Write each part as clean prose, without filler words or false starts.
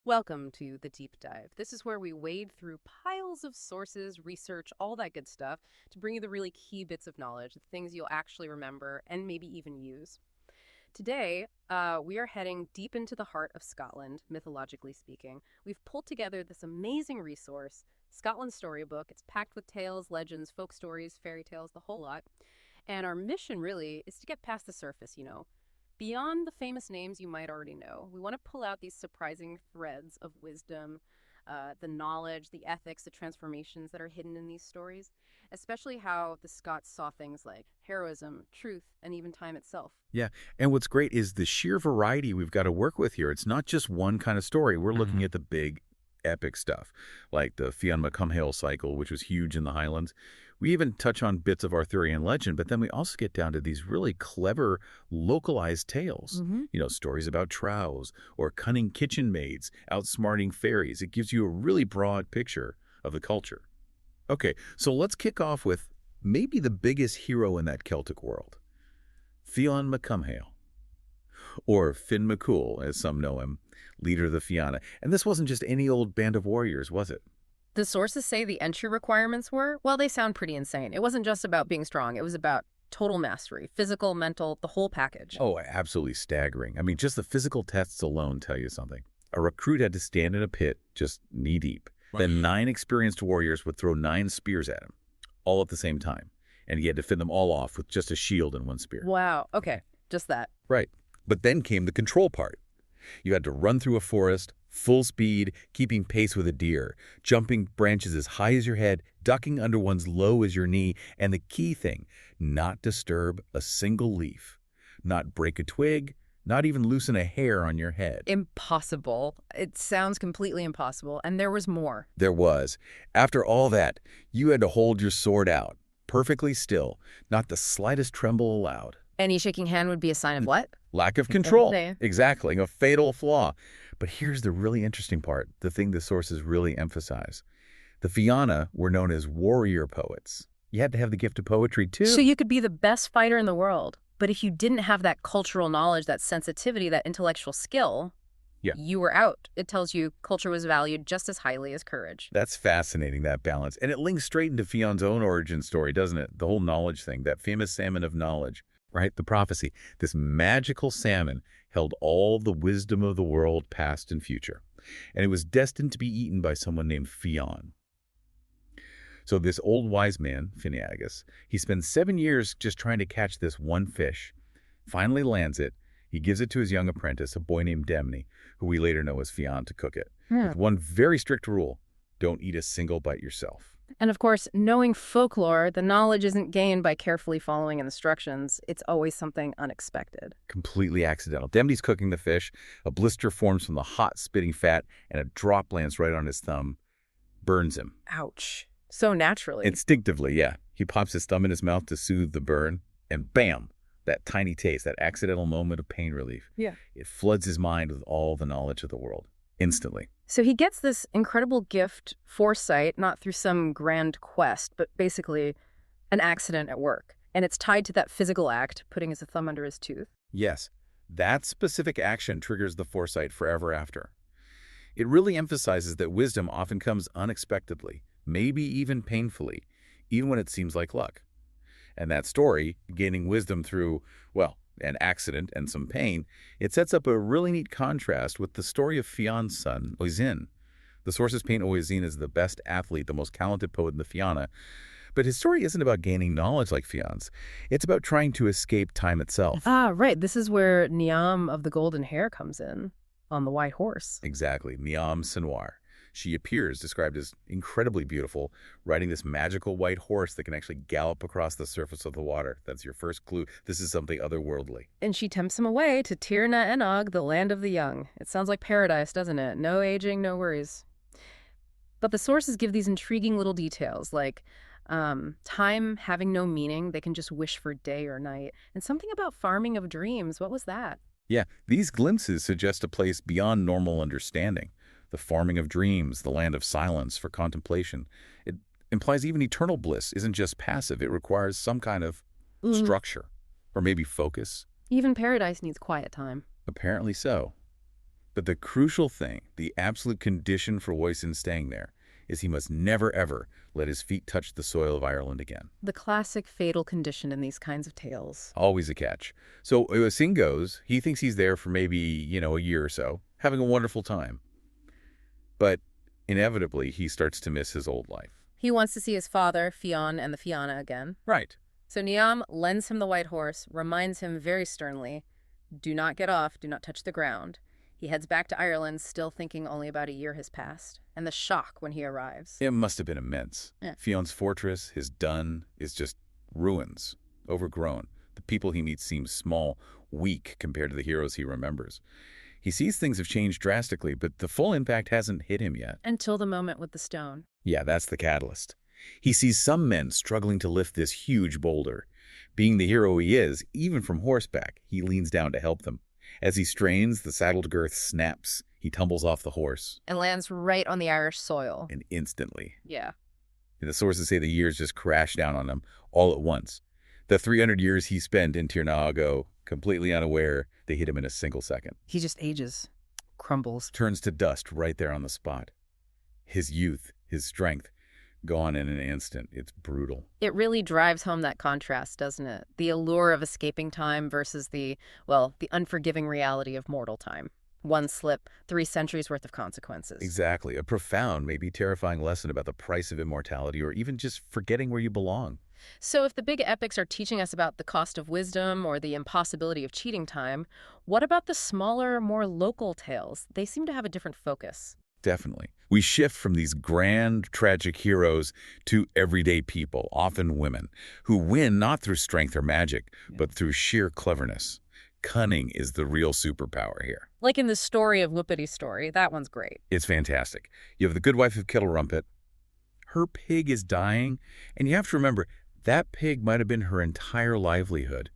Welcome to The Deep Dive. This is where we wade through piles of sources, research, all that good stuff to bring you the really key bits of knowledge, the things you'll actually remember and maybe even use. Today, we are heading deep into the heart of Scotland, mythologically speaking. We've pulled together this amazing resource, Scotland's Storybook. It's packed with tales, legends, folk stories, fairy tales, the whole lot. And our mission really is to get past the surface, beyond the famous names you might already know. We want to pull out these surprising threads of wisdom, the knowledge, the ethics, the transformations that are hidden in these stories, especially how the Scots saw things like heroism, truth, and even time itself. Yeah, and what's great is the sheer variety we've got to work with here. It's not just one kind of story. We're looking at the big, epic stuff, like the Fionn Mac Cumhail cycle, which was huge in the Highlands. We even touch on bits of Arthurian legend, but then we also get down to these really clever, localized tales. Stories about trows or cunning kitchen maids outsmarting fairies. It gives you a really broad picture of the culture. Okay, so let's kick off with maybe the biggest hero in that Celtic world, Fionn Mac Cumhail, or Fionn Mac Cumhail, as some know him, leader of the Fianna. And this wasn't just any old band of warriors, was it? The sources say the entry requirements were, well, they sound pretty insane. It wasn't just about being strong. It was about total mastery, physical, mental, the whole package. Oh, absolutely staggering. I mean, just the physical tests alone tell you something. A recruit had to stand in a pit just knee-deep. Then 9 experienced warriors would throw 9 spears at him, all at the same time. And he had to fend them all off with just a shield and 1 spear. Wow. Okay. Just that. Right. But then came the control part. You had to run through a forest, full speed, keeping pace with a deer, jumping branches as high as your head, ducking under ones low as your knee, and the key thing, not disturb a single leaf, not break a twig, not even loosen a hair on your head. Impossible. It sounds completely impossible. And there was more. There was. After all that, you had to hold your sword out, perfectly still, not the slightest tremble allowed. Any shaking hand would be a sign of what? Lack of control. Yeah. Exactly, a fatal flaw. But here's the really interesting part, the thing the sources really emphasize. The Fianna were known as warrior poets. You had to have the gift of poetry, too. So you could be the best fighter in the world, but if you didn't have that cultural knowledge, that sensitivity, that intellectual skill, you were out. It tells you culture was valued just as highly as courage. That's fascinating, that balance. And it links straight into Fionn's own origin story, doesn't it? The whole knowledge thing, that famous Salmon of Knowledge. Right? The prophecy. This magical salmon held all the wisdom of the world, past and future. And it was destined to be eaten by someone named Fionn. So this old wise man, Finneagus, he spends 7 years just trying to catch this one fish. Finally lands it. He gives it to his young apprentice, a boy named Demne, who we later know as Fionn, to cook it. With one very strict rule: don't eat a single bite yourself. And of course, knowing folklore, the knowledge isn't gained by carefully following instructions. It's always something unexpected. Completely accidental. Demne's cooking the fish. A blister forms from the hot spitting fat, and a drop lands right on his thumb. Burns him. Ouch. So naturally. Instinctively, yeah. He pops his thumb in his mouth to soothe the burn, and bam! That tiny taste, that accidental moment of pain relief. Yeah. It floods his mind with all the knowledge of the world, instantly. So he gets this incredible gift, foresight, not through some grand quest, but basically an accident at work. And it's tied to that physical act, putting his thumb under his tooth. Yes, that specific action triggers the foresight forever after. It really emphasizes that wisdom often comes unexpectedly, maybe even painfully, even when it seems like luck. And that story, gaining wisdom through, well, an accident and some pain, it sets up a really neat contrast with the story of Fionn's son, Oisín. The sources paint Oisín as the best athlete, the most talented poet in the Fianna. But his story isn't about gaining knowledge like Fionn's. It's about trying to escape time itself. Ah, right. This is where Niam of the golden hair comes in, on the white horse. Exactly. Niam Senwar. She appears described as incredibly beautiful, riding this magical white horse that can actually gallop across the surface of the water. That's your first clue. This is something otherworldly. And she tempts him away to Tir Na N-Og, the land of the young. It sounds like paradise, doesn't it? No aging, no worries. But the sources give these intriguing little details, like time having no meaning. They can just wish for day or night. And something about farming of dreams. What was that? Yeah, these glimpses suggest a place beyond normal understanding. The farming of dreams, the land of silence for contemplation. It implies even eternal bliss isn't just passive. It requires some kind of structure, or maybe focus. Even paradise needs quiet time. Apparently so. But the crucial thing, the absolute condition for Oisín staying there, is he must never ever let his feet touch the soil of Ireland again. The classic fatal condition in these kinds of tales. Always a catch. So Oisín goes, he thinks he's there for maybe, a year or so, having a wonderful time. But inevitably, he starts to miss his old life. He wants to see his father, Fionn, and the Fianna again. Right. So Niamh lends him the white horse, reminds him very sternly, do not get off, do not touch the ground. He heads back to Ireland, still thinking only about a year has passed. And the shock when he arrives. It must have been immense. Yeah. Fionn's fortress, his dun, is just ruins, overgrown. The people he meets seem small, weak compared to the heroes he remembers. He sees things have changed drastically, but the full impact hasn't hit him yet. Until the moment with the stone. Yeah, that's the catalyst. He sees some men struggling to lift this huge boulder. Being the hero he is, even from horseback, he leans down to help them. As he strains, the saddled girth snaps. He tumbles off the horse. And lands right on the Irish soil. And instantly. Yeah. And the sources say the years just crash down on him all at once. The 300 years he spent in Tir Na N-Og, completely unaware, they hit him in a single second. He just ages, crumbles. Turns to dust right there on the spot. His youth, his strength, gone in an instant. It's brutal. It really drives home that contrast, doesn't it? The allure of escaping time versus the unforgiving reality of mortal time. One slip, 3 centuries worth of consequences. Exactly. A profound, maybe terrifying lesson about the price of immortality or even just forgetting where you belong. So if the big epics are teaching us about the cost of wisdom or the impossibility of cheating time, what about the smaller, more local tales? They seem to have a different focus. Definitely. We shift from these grand, tragic heroes to everyday people, often women, who win not through strength or magic, but through sheer cleverness. Cunning is the real superpower here. Like in the story of Whoopity's story, that one's great. It's fantastic. You have the good wife of Kittlerumpet. Her pig is dying, and you have to remember, that pig might have been her entire livelihood.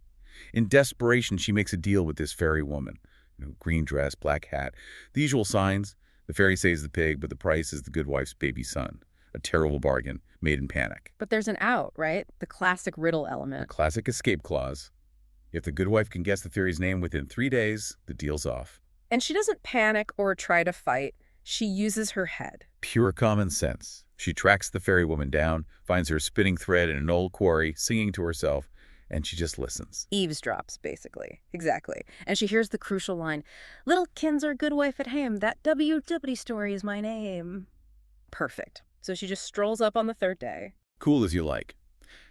In desperation, she makes a deal with this fairy woman. Green dress, black hat, the usual signs. The fairy saves the pig, but the price is the good wife's baby son. A terrible bargain, made in panic. But there's an out, right? The classic riddle element. A classic escape clause. If the good wife can guess the fairy's name within 3 days, the deal's off. And she doesn't panic or try to fight. She uses her head. Pure common sense. She tracks the fairy woman down, finds her spinning thread in an old quarry, singing to herself, and she just listens. Eavesdrops, basically. Exactly. And she hears the crucial line, "Little kins are good wife at hame, that W.W. story is my name." Perfect. So she just strolls up on the 3rd day. Cool as you like.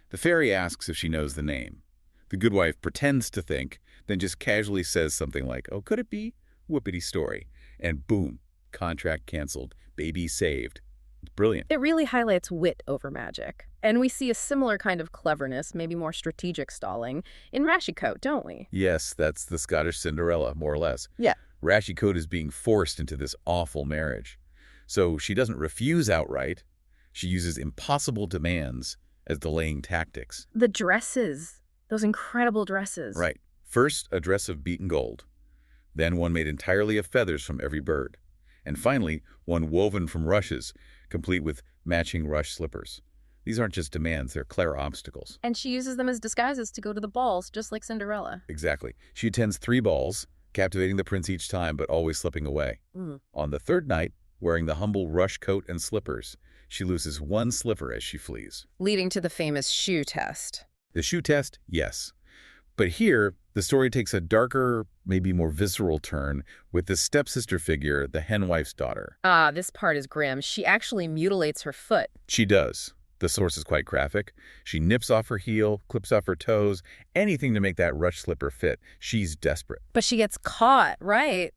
The fairy asks if she knows the name. The good wife pretends to think, then just casually says something like, "Oh, could it be Whoopity story?" And boom, contract canceled, baby saved. It's brilliant. It really highlights wit over magic. And we see a similar kind of cleverness, maybe more strategic stalling, in Rashie Coat, don't we? Yes, that's the Scottish Cinderella, more or less. Yeah. Rashie Coat is being forced into this awful marriage. So she doesn't refuse outright. She uses impossible demands as delaying tactics. The dresses. Those incredible dresses. Right. First, a dress of beaten gold. Then one made entirely of feathers from every bird. And finally, one woven from rushes, complete with matching rush slippers. These aren't just demands, they're clear obstacles. And she uses them as disguises to go to the balls, just like Cinderella. Exactly. She attends 3 balls, captivating the prince each time, but always slipping away. On the 3rd night, wearing the humble rush coat and slippers, she loses 1 slipper as she flees. Leading to the famous shoe test. The shoe test, yes. But here, the story takes a darker, maybe more visceral turn with the stepsister figure, the henwife's daughter. Ah, this part is grim. She actually mutilates her foot. She does. The source is quite graphic. She nips off her heel, clips off her toes, anything to make that rush slipper fit. She's desperate. But she gets caught, right?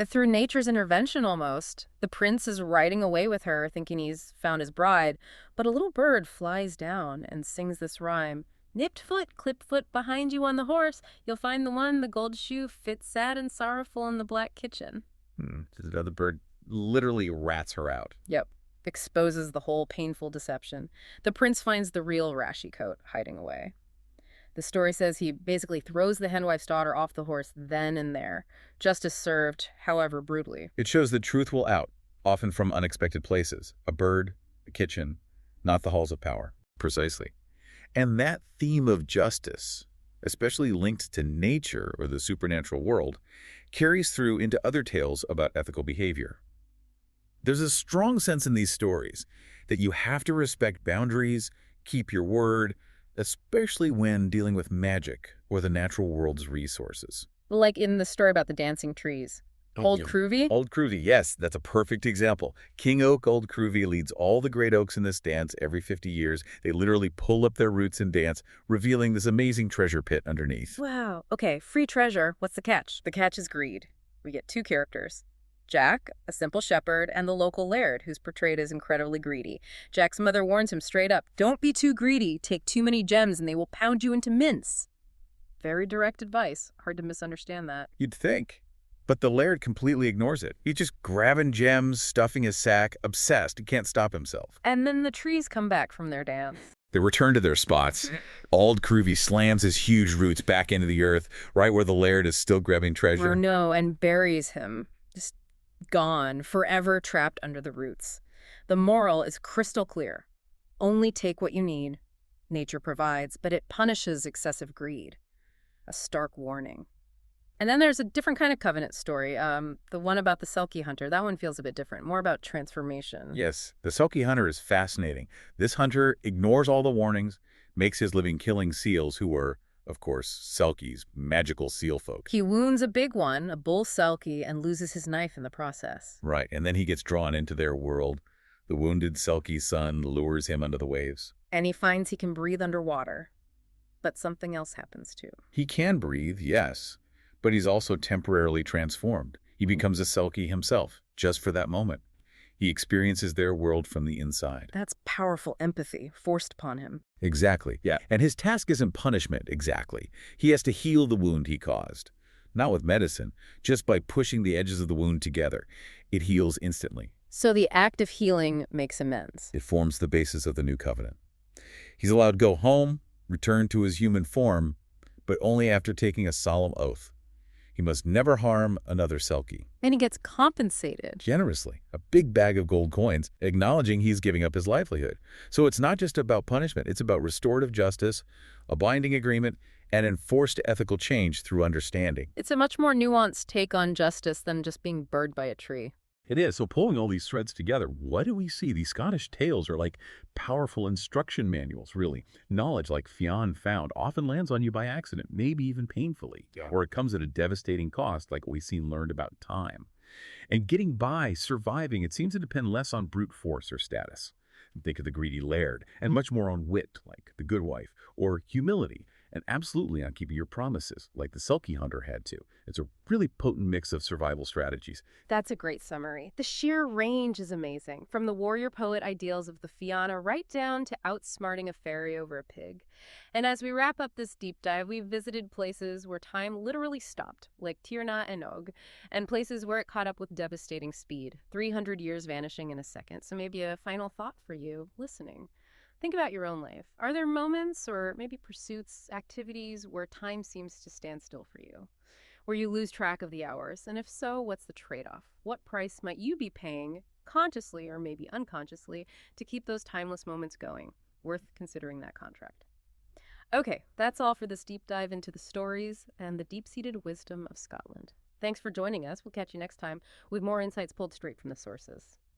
Through nature's intervention almost. The prince is riding away with her, thinking he's found his bride. But a little bird flies down and sings this rhyme. Nipped foot, clipped foot behind you on the horse. You'll find the one, the gold shoe, fits sad and sorrowful in the black kitchen. The other bird literally rats her out. Yep. Exposes the whole painful deception. The prince finds the real Rashie Coat hiding away. The story says he basically throws the henwife's daughter off the horse then and there. Justice served, however brutally. It shows that truth will out, often from unexpected places. A bird, a kitchen, not the halls of power. Precisely. And that theme of justice, especially linked to nature or the supernatural world, carries through into other tales about ethical behavior. There's a strong sense in these stories that you have to respect boundaries, keep your word, especially when dealing with magic or the natural world's resources. Like in the story about the dancing trees. Old Cruvy? Old Cruvy, yes, that's a perfect example. King Oak Old Cruvy leads all the great oaks in this dance every 50 years. They literally pull up their roots and dance, revealing this amazing treasure pit underneath. Wow. Okay, free treasure. What's the catch? The catch is greed. We get two characters. Jack, a simple shepherd, and the local laird, who's portrayed as incredibly greedy. Jack's mother warns him straight up, don't be too greedy, take too many gems and they will pound you into mince. Very direct advice. Hard to misunderstand that. You'd think. But the laird completely ignores it. He's just grabbing gems, stuffing his sack, obsessed. He can't stop himself. And then the trees come back from their dance. They return to their spots. Old Cruvy slams his huge roots back into the earth, right where the laird is still grabbing treasure. Oh no, and buries him. Just gone, forever trapped under the roots. The moral is crystal clear. Only take what you need. Nature provides, but it punishes excessive greed. A stark warning. And then there's a different kind of covenant story, the one about the Selkie hunter. That one feels a bit different, more about transformation. Yes, the Selkie hunter is fascinating. This hunter ignores all the warnings, makes his living killing seals who were, of course, Selkies, magical seal folk. He wounds a big one, a bull Selkie, and loses his knife in the process. Right, and then he gets drawn into their world. The wounded Selkie son lures him under the waves. And he finds he can breathe underwater. But something else happens too. He can breathe, yes, but he's also temporarily transformed. He becomes a Selkie himself, just for that moment. He experiences their world from the inside. That's powerful empathy forced upon him. Exactly. Yeah. And his task isn't punishment, exactly. He has to heal the wound he caused. Not with medicine, just by pushing the edges of the wound together. It heals instantly. So the act of healing makes amends. It forms the basis of the new covenant. He's allowed to go home, return to his human form, but only after taking a solemn oath. He must never harm another Selkie. And he gets compensated. Generously. A big bag of gold coins, acknowledging he's giving up his livelihood. So it's not just about punishment. It's about restorative justice, a binding agreement, and enforced ethical change through understanding. It's a much more nuanced take on justice than just being burned by a tree. It is. So pulling all these threads together, what do we see? These Scottish tales are like powerful instruction manuals, really. Knowledge like Fionn found often lands on you by accident, maybe even painfully. Yeah. Or it comes at a devastating cost, like Oisín learned about time. And getting by, surviving, it seems to depend less on brute force or status. Think of the greedy laird, and much more on wit, like the good wife, or humility, and absolutely on keeping your promises, like the Selkie hunter had to. It's a really potent mix of survival strategies. That's a great summary. The sheer range is amazing, from the warrior poet ideals of the Fianna right down to outsmarting a fairy over a pig. And as we wrap up this deep dive, we've visited places where time literally stopped, like Tir Na N-Og, and places where it caught up with devastating speed, 300 years vanishing in a second. So maybe a final thought for you listening. Think about your own life. Are there moments or maybe pursuits, activities where time seems to stand still for you? Where you lose track of the hours? And if so, what's the trade-off? What price might you be paying, consciously or maybe unconsciously, to keep those timeless moments going? Worth considering that contract. Okay, that's all for this deep dive into the stories and the deep-seated wisdom of Scotland. Thanks for joining us. We'll catch you next time with more insights pulled straight from the sources.